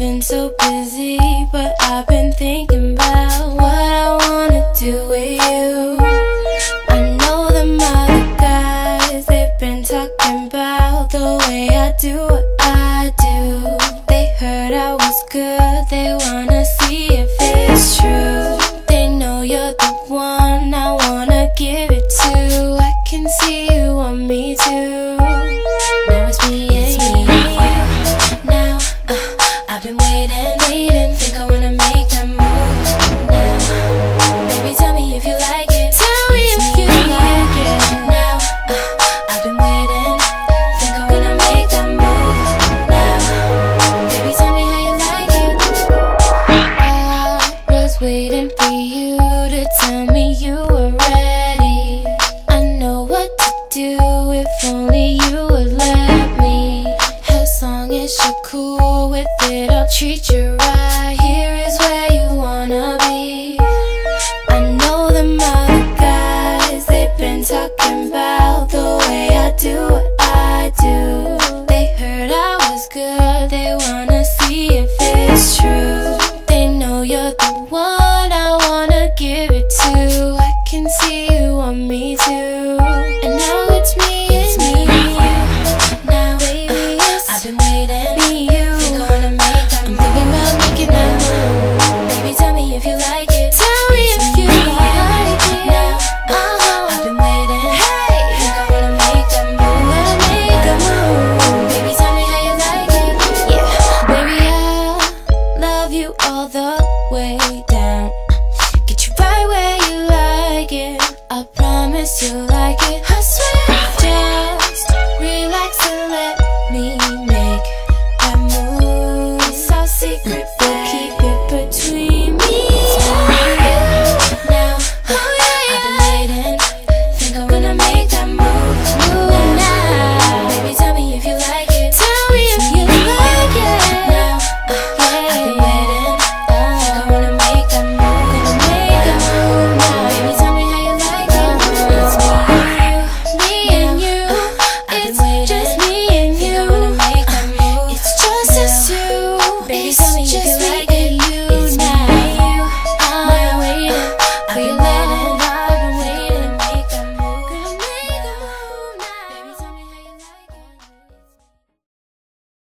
been so busy, but I've been thinking about what I wanna do with you. I know them other guys, they've been talking about the way I do what I do. They heard I was good, they wanna see if it's true. They know you're the one I wanna give it to. I can see you want me too. Now it's me and you. Now I've been waiting, think I wanna make that move now. Baby, tell me if you like it. Tell me if you like it. Now I've been waiting, think I wanna make that move now. Baby, tell me how you like it. I was waiting for you to tell me you were ready. I know what to do if only you would let me. As long as you're cool with it, I'll treat you right. Here is where you wanna be. I know them other guys, they've been talking about the way I do what I do.